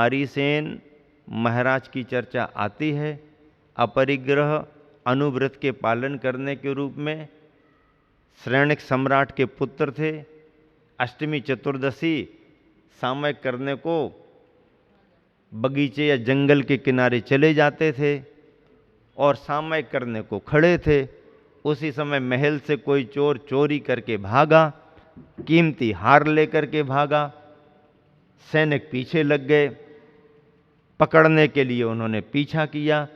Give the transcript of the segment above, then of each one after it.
बारीसेन महाराज की चर्चा आती है। अपरिग्रह अनुव्रत के पालन करने के रूप में श्रेणिक सम्राट के पुत्र थे। अष्टमी चतुर्दशी सामयिक करने को बगीचे या जंगल के किनारे चले जाते थे और सामयिक करने को खड़े थे। उसी समय महल से कोई चोर चोरी करके भागा, कीमती हार लेकर के भागा। सैनिक पीछे लग गए, पकड़ने के लिए उन्होंने पीछा किया।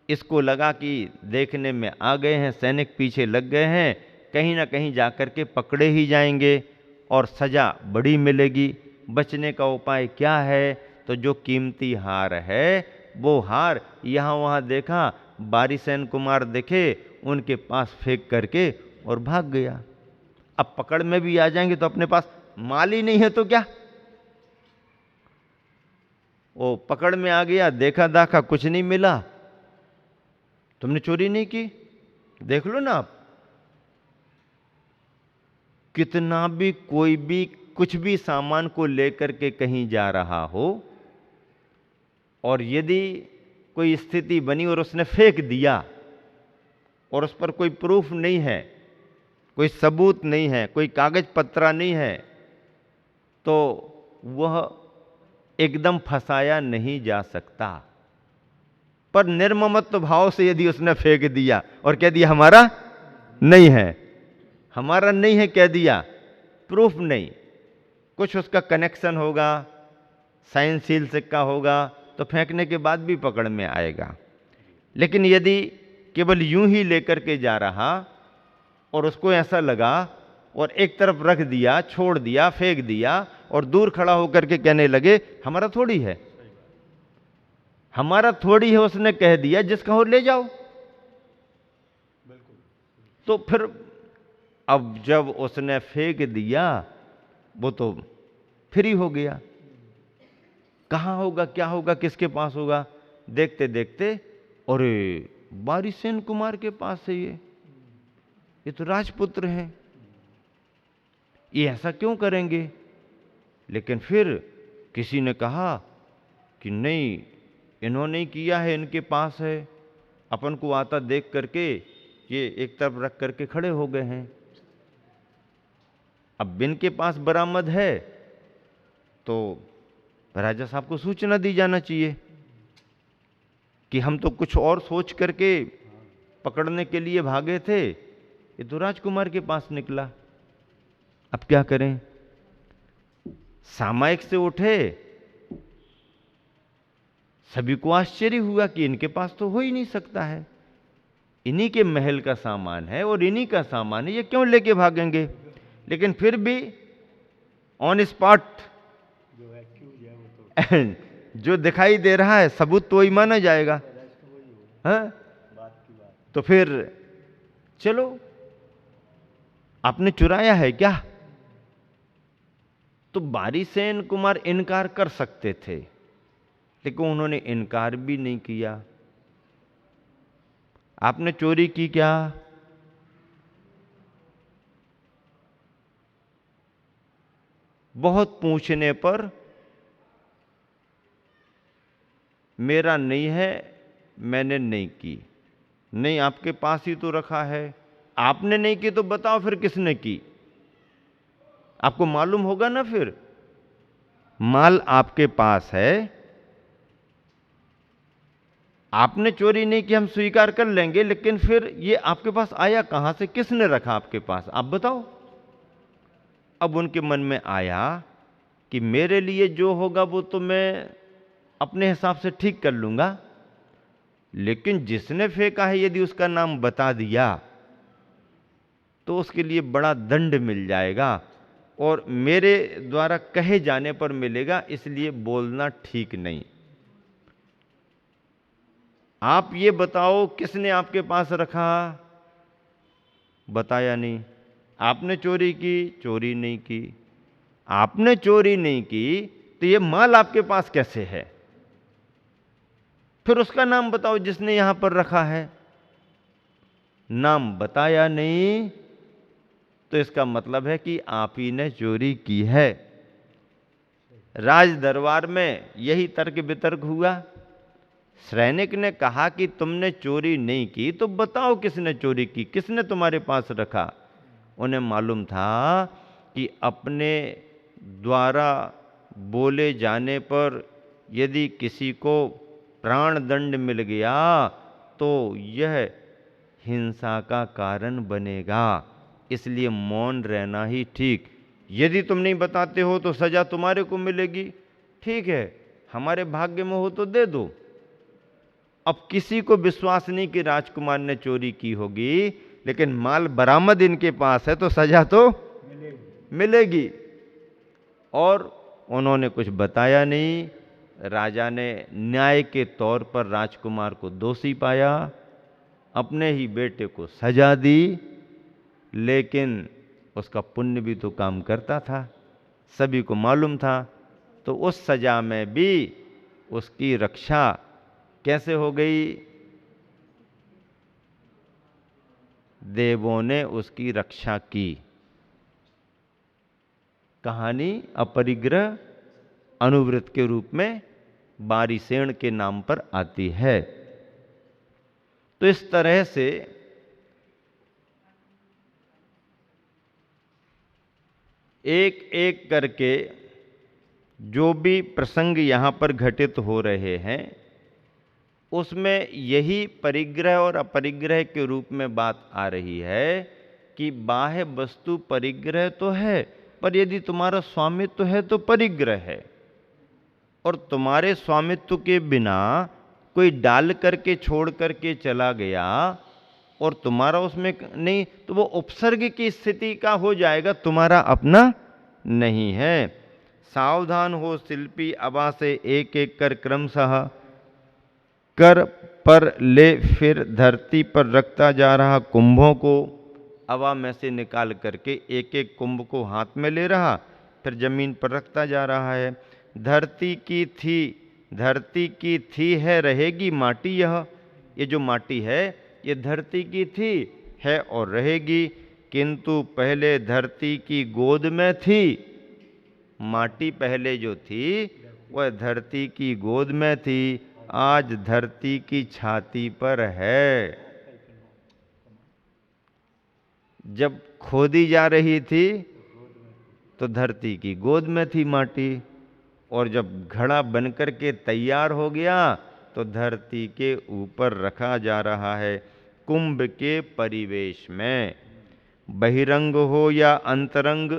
इसको लगा कि देखने में आ गए हैं, सैनिक पीछे लग गए हैं, कहीं ना कहीं जाकर के पकड़े ही जाएंगे और सजा बड़ी मिलेगी। बचने का उपाय क्या है? तो जो कीमती हार है वो हार यहाँ वहाँ देखा, बारीसेन कुमार देखे, उनके पास फेंक करके और भाग गया। अब पकड़ में भी आ जाएंगे तो अपने पास माल ही नहीं है तो क्या? वो पकड़ में आ गया, देखा दाखा कुछ नहीं मिला। तुमने चोरी नहीं की, देख लो ना आप। कितना भी कोई भी कुछ भी सामान को लेकर के कहीं जा रहा हो और यदि कोई स्थिति बनी और उसने फेंक दिया और उस पर कोई प्रूफ नहीं है, कोई सबूत नहीं है, कोई कागज पत्रा नहीं है, तो वह एकदम फंसाया नहीं जा सकता। पर निर्ममत्व भाव से यदि उसने फेंक दिया और कह दिया हमारा नहीं है, हमारा नहीं है कह दिया, प्रूफ नहीं, कुछ उसका कनेक्शन होगा, साइन सील सिक्का होगा, तो फेंकने के बाद भी पकड़ में आएगा। लेकिन यदि केवल यूं ही लेकर के जा रहा और उसको ऐसा लगा और एक तरफ रख दिया, छोड़ दिया, फेंक दिया और दूर खड़ा होकर के कहने लगे हमारा थोड़ी है, हमारा थोड़ी है, उसने कह दिया, जिसका हो ले जाओ। तो फिर अब जब उसने फेंक दिया वो तो फ्री हो गया। कहां होगा, क्या होगा, किसके पास होगा? देखते देखते अरे बारीसेन कुमार के पास है, ये तो राजपुत्र हैं, ये ऐसा क्यों करेंगे? लेकिन फिर किसी ने कहा कि नहीं, इन्होंने ही किया है, इनके पास है। अपन को आता देख करके ये एक तरफ रख करके खड़े हो गए हैं। अब इनके पास बरामद है तो राजा साहब को सूचना दी जाना चाहिए कि हम तो कुछ और सोच करके पकड़ने के लिए भागे थे, ये तो राजकुमार के पास निकला। अब क्या करें? सामयिक से उठे, सभी को आश्चर्य हुआ कि इनके पास तो हो ही नहीं सकता है, इन्हीं के महल का सामान है और इन्हीं का सामान है, ये क्यों लेके भागेंगे? लेकिन फिर भी ऑन स्पॉट जो दिखाई दे रहा है सबूत तो वही माना जाएगा। हाँ? तो फिर चलो, आपने चुराया है क्या? तो बारीसेन कुमार इनकार कर सकते थे, लेकिन उन्होंने इनकार भी नहीं किया। आपने चोरी की क्या? बहुत पूछने पर मेरा नहीं है, मैंने नहीं की। नहीं, आपके पास ही तो रखा है। आपने नहीं की तो बताओ फिर किसने की? आपको मालूम होगा ना। फिर माल आपके पास है, आपने चोरी नहीं की हम स्वीकार कर लेंगे, लेकिन फिर ये आपके पास आया कहां से, किसने रखा आपके पास, आप बताओ। अब उनके मन में आया कि मेरे लिए जो होगा वो तो मैं अपने हिसाब से ठीक कर लूंगा, लेकिन जिसने फेंका है यदि उसका नाम बता दिया तो उसके लिए बड़ा दंड मिल जाएगा और मेरे द्वारा कहे जाने पर मिलेगा, इसलिए बोलना ठीक नहीं। आप ये बताओ किसने आपके पास रखा? बताया नहीं। आपने चोरी की? चोरी नहीं की। आपने चोरी नहीं की तो ये माल आपके पास कैसे है? फिर उसका नाम बताओ जिसने यहां पर रखा है। नाम बताया नहीं तो इसका मतलब है कि आप ही ने चोरी की है। राज दरबार में यही तर्क वितर्क हुआ। सैनिक ने कहा कि तुमने चोरी नहीं की तो बताओ किसने चोरी की, किसने तुम्हारे पास रखा। उन्हें मालूम था कि अपने द्वारा बोले जाने पर यदि किसी को प्राण दंड मिल गया तो यह हिंसा का कारण बनेगा, इसलिए मौन रहना ही ठीक। यदि तुम नहीं बताते हो तो सजा तुम्हारे को मिलेगी, ठीक है, हमारे भाग्य में हो तो दे दो। अब किसी को विश्वास नहीं कि राजकुमार ने चोरी की होगी, लेकिन माल बरामद इनके पास है तो सजा तो मिलेगी। और उन्होंने कुछ बताया नहीं। राजा ने न्याय के तौर पर राजकुमार को दोषी पाया, अपने ही बेटे को सजा दी, लेकिन उसका पुण्य भी तो काम करता था, सभी को मालूम था। तो उस सजा में भी उसकी रक्षा कैसे हो गई? देवों ने उसकी रक्षा की। कहानी अपरिग्रह अनुव्रत के रूप में बारिसेन के नाम पर आती है। तो इस तरह से एक एक करके जो भी प्रसंग यहां पर घटित हो रहे हैं उसमें यही परिग्रह और अपरिग्रह के रूप में बात आ रही है कि बाह्य वस्तु परिग्रह तो है, पर यदि तुम्हारा स्वामित्व है तो परिग्रह है। और तुम्हारे स्वामित्व के बिना कोई डाल करके छोड़ करके चला गया और तुम्हारा उसमें नहीं, तो वो उपसर्ग की स्थिति का हो जाएगा, तुम्हारा अपना नहीं है। सावधान हो शिल्पी अबा से एक एक कर क्रमशः कर पर ले, फिर धरती पर रखता जा रहा कुंभों को। अबा में से निकाल करके एक एक कुंभ को हाथ में ले रहा, फिर जमीन पर रखता जा रहा है। धरती की थी है रहेगी माटी यह। ये जो माटी है ये धरती की थी है और रहेगी, किंतु पहले धरती की गोद में थी। माटी पहले जो थी वह धरती की गोद में थी, आज धरती की छाती पर है। जब खोदी जा रही थी तो धरती की गोद में थी माटी, और जब घड़ा बनकर के तैयार हो गया तो धरती के ऊपर रखा जा रहा है कुंभ के परिवेश में। बहिरंग हो या अंतरंग,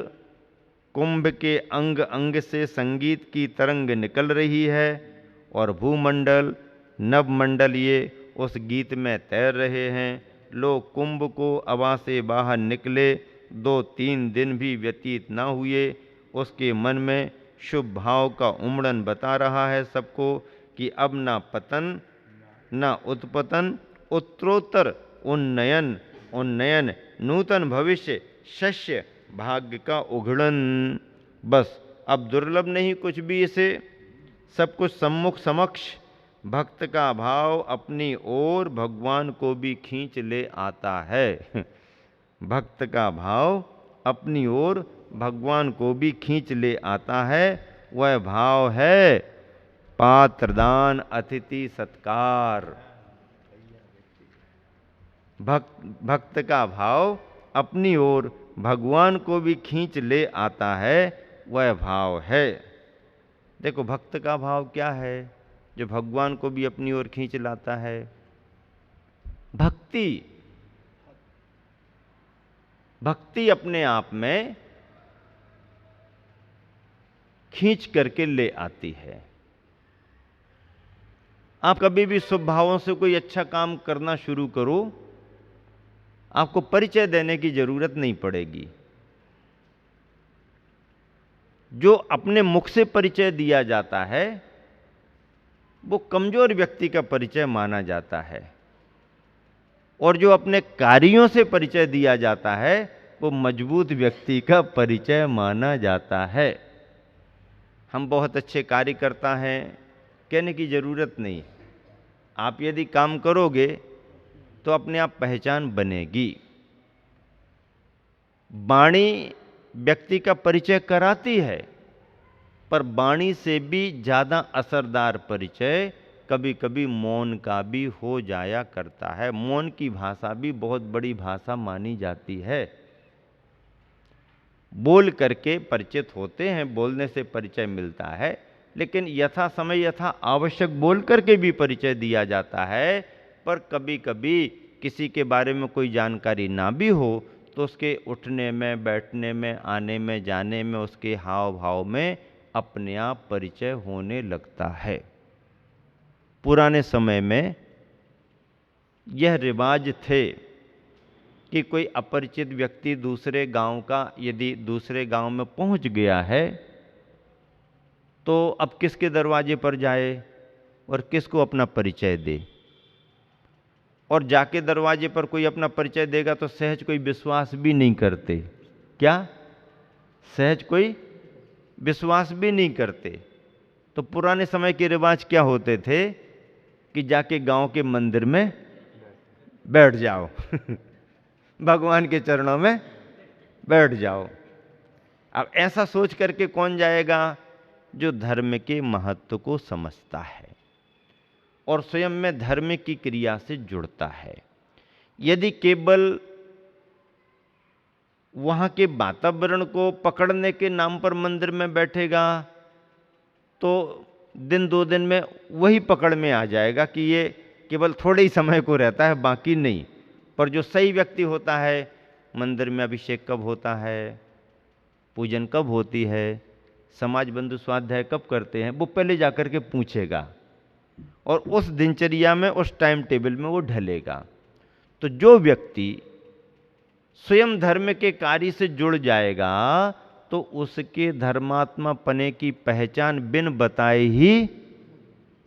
कुंभ के अंग अंग से संगीत की तरंग निकल रही है, और भूमंडल नवमंडल ये उस गीत में तैर रहे हैं। लोग कुंभ को अबा से बाहर निकले 2-3 दिन भी व्यतीत ना हुए, उसके मन में शुभ भाव का उमड़न बता रहा है सबको कि अब ना पतन ना उत्पतन, उत्तरोत्तर उन्नयन नूतन भविष्य शस्य भाग्य का उघड़न। बस अब दुर्लभ नहीं कुछ भी, इसे सब कुछ सम्मुख समक्ष। भक्त का भाव अपनी ओर भगवान को भी खींच ले आता है। भक्त का भाव अपनी ओर भगवान को भी खींच ले आता है। वह भाव है पात्रदान अतिथि सत्कार। भक्त का भाव अपनी ओर भगवान को भी खींच ले आता है, वह भाव है। देखो भक्त का भाव क्या है जो भगवान को भी अपनी ओर खींच लाता है? भक्ति अपने आप में खींच करके ले आती है। आप कभी भी शुभ भावों से कोई अच्छा काम करना शुरू करो, आपको परिचय देने की जरूरत नहीं पड़ेगी। जो अपने मुख से परिचय दिया जाता है वो कमजोर व्यक्ति का परिचय माना जाता है, और जो अपने कार्यों से परिचय दिया जाता है वो मजबूत व्यक्ति का परिचय माना जाता है। हम बहुत अच्छे कार्य करता हैं कहने की जरूरत नहीं। आप यदि काम करोगे तो अपने आप पहचान बनेगी। वाणी व्यक्ति का परिचय कराती है, पर वाणी से भी ज़्यादा असरदार परिचय कभी कभी मौन का भी हो जाया करता है। मौन की भाषा भी बहुत बड़ी भाषा मानी जाती है। बोल करके परिचित होते हैं, बोलने से परिचय मिलता है, लेकिन यथा समय यथा आवश्यक बोल करके भी परिचय दिया जाता है। पर कभी कभी किसी के बारे में कोई जानकारी ना भी हो तो उसके उठने में, बैठने में, आने में, जाने में, उसके हाव भाव में अपने आप परिचय होने लगता है। पुराने समय में यह रिवाज थे कि कोई अपरिचित व्यक्ति दूसरे गांव का यदि दूसरे गांव में पहुंच गया है तो अब किसके दरवाजे पर जाए और किसको अपना परिचय दे। और जाके दरवाजे पर कोई अपना परिचय देगा तो सहज कोई विश्वास भी नहीं करते। क्या? सहज कोई विश्वास भी नहीं करते। तो पुराने समय के रिवाज क्या होते थे कि जाके गांव के मंदिर में बैठ जाओ भगवान के चरणों में बैठ जाओ। अब ऐसा सोच करके कौन जाएगा? जो धर्म के महत्व को समझता है और स्वयं में धर्म की क्रिया से जुड़ता है। यदि केवल वहां के वातावरण को पकड़ने के नाम पर मंदिर में बैठेगा तो दिन दो दिन में वही पकड़ में आ जाएगा कि ये केवल थोड़े ही समय को रहता है, बाकी नहीं। पर जो सही व्यक्ति होता है, मंदिर में अभिषेक कब होता है, पूजन कब होती है, समाज बंधु स्वाध्याय कब करते हैं, वो पहले जाकर के पूछेगा और उस दिनचर्या में, उस टाइम टेबल में वो ढलेगा। तो जो व्यक्ति स्वयं धर्म के कार्य से जुड़ जाएगा तो उसके धर्मात्मा पने की पहचान बिन बताए ही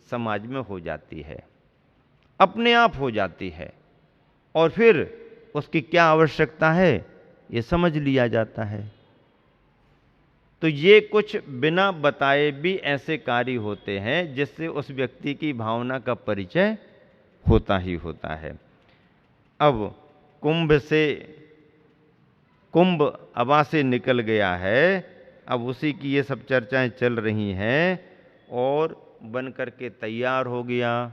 समाज में हो जाती है, अपने आप हो जाती है। और फिर उसकी क्या आवश्यकता है ये समझ लिया जाता है। तो ये कुछ बिना बताए भी ऐसे कार्य होते हैं जिससे उस व्यक्ति की भावना का परिचय होता ही होता है। अब कुंभ अबा से निकल गया है, अब उसी की ये सब चर्चाएं चल रही हैं और बन करके तैयार हो गया।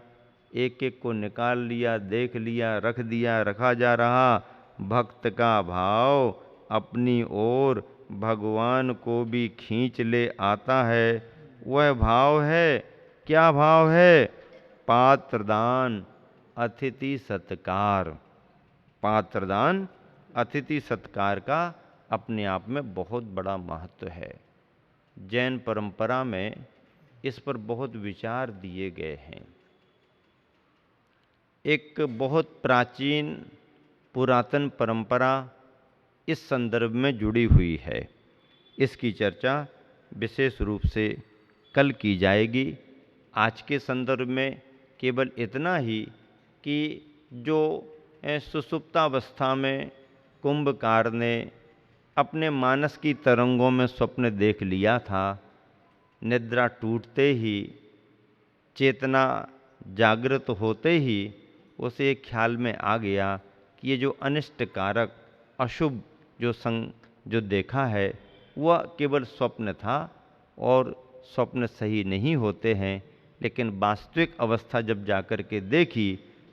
एक एक को निकाल लिया, देख लिया, रख दिया, रखा जा रहा। भक्त का भाव अपनी ओर भगवान को भी खींच ले आता है। वह भाव है, क्या भाव है? पात्रदान अतिथि सत्कार। पात्रदान अतिथि सत्कार का अपने आप में बहुत बड़ा महत्व है। जैन परंपरा में इस पर बहुत विचार दिए गए हैं। एक बहुत प्राचीन पुरातन परंपरा इस संदर्भ में जुड़ी हुई है। इसकी चर्चा विशेष रूप से कल की जाएगी। आज के संदर्भ में केवल इतना ही कि जो सुषुप्तावस्था में कुंभकार ने अपने मानस की तरंगों में स्वप्न देख लिया था, निद्रा टूटते ही, चेतना जागृत होते ही उसे एक ख्याल में आ गया कि ये जो अनिष्टकारक अशुभ जो देखा है वह केवल स्वप्न था और स्वप्न सही नहीं होते हैं। लेकिन वास्तविक अवस्था जब जाकर के देखी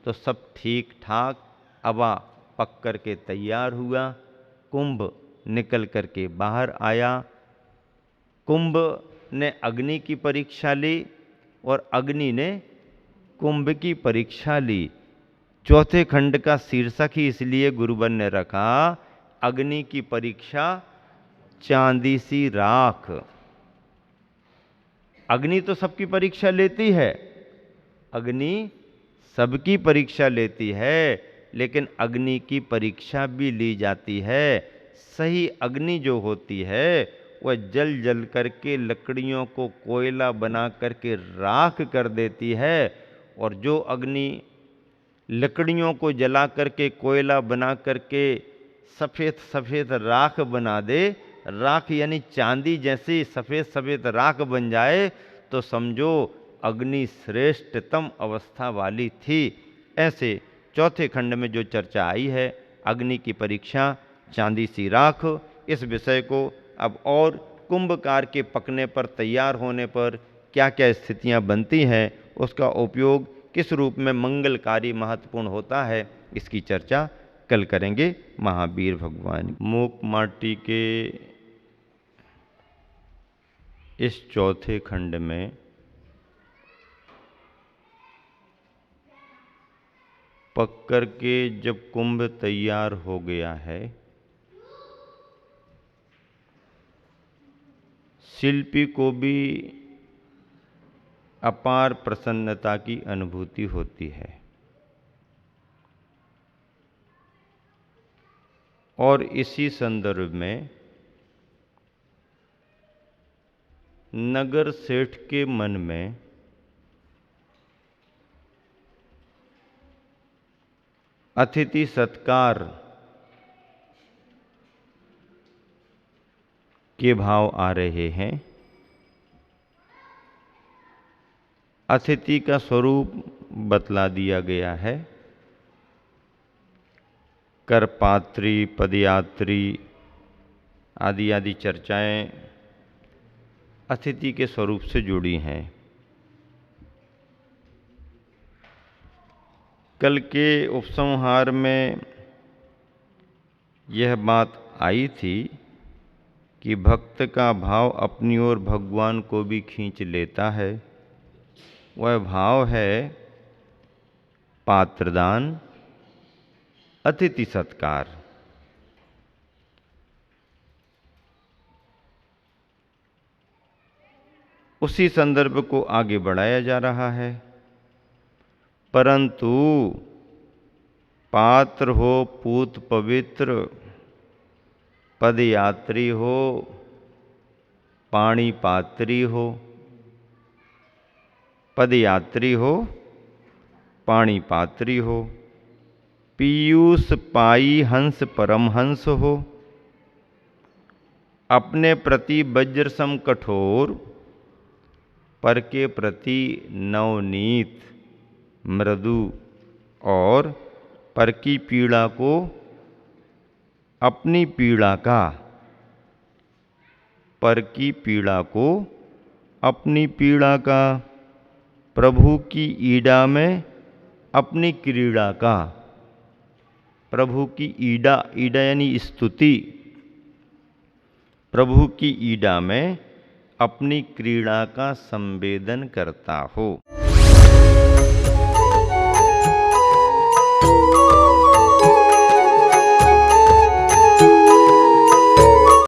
तो सब ठीक ठाक, अबा पक कर के तैयार हुआ, कुंभ निकल कर के बाहर आया। कुंभ ने अग्नि की परीक्षा ली और अग्नि ने कुंभ की परीक्षा ली। चौथे खंड का शीर्षक ही इसलिए गुरुवर ने रखा, अग्नि की परीक्षा चांदी सी राख। अग्नि तो सबकी परीक्षा लेती है, अग्नि सबकी परीक्षा लेती है, लेकिन अग्नि की परीक्षा भी ली जाती है। सही अग्नि जो होती है वह जल जल करके लकड़ियों को कोयला बना करके राख कर देती है, और जो अग्नि लकड़ियों को जला करके कोयला बना करके सफ़ेद सफ़ेद राख बना दे, राख यानी चांदी जैसी सफ़ेद सफ़ेद राख बन जाए, तो समझो अग्नि श्रेष्ठतम अवस्था वाली थी। ऐसे चौथे खंड में जो चर्चा आई है, अग्नि की परीक्षा चांदी सी राख, इस विषय को अब और कुंभकार के पकने पर, तैयार होने पर क्या क्या स्थितियां बनती हैं, उसका उपयोग किस रूप में मंगलकारी महत्वपूर्ण होता है, इसकी चर्चा कल करेंगे। महावीर भगवान मूक माटी के इस चौथे खंड में पक कर के जब कुंभ तैयार हो गया है, शिल्पी को भी अपार प्रसन्नता की अनुभूति होती है और इसी संदर्भ में नगर सेठ के मन में अतिथि सत्कार के भाव आ रहे हैं। अतिथि का स्वरूप बतला दिया गया है। करपात्री, पदयात्री आदि आदि चर्चाएं अतिथि के स्वरूप से जुड़ी हैं। कल के उपसंहार में यह बात आई थी कि भक्त का भाव अपनी ओर भगवान को भी खींच लेता है। वह भाव है पात्रदान, अतिथि सत्कार। उसी संदर्भ को आगे बढ़ाया जा रहा है। परंतु पात्र हो पूत पवित्र, पदयात्री हो, पाणी पात्री हो, पदयात्री हो, पाणी पात्री हो, पीयूष पाई हंस परमहंस हो, अपने प्रति वज्रसम कठोर, पर के प्रति नवनीत मृदु और पर की पीड़ा को अपनी पीड़ा का, पर की पीड़ा को अपनी पीड़ा का, प्रभु की ईड़ा में अपनी क्रीड़ा का। प्रभु की ईड़ा, ईड़ा यानी स्तुति, प्रभु की ईड़ा में अपनी क्रीड़ा का संवेदन करता हो।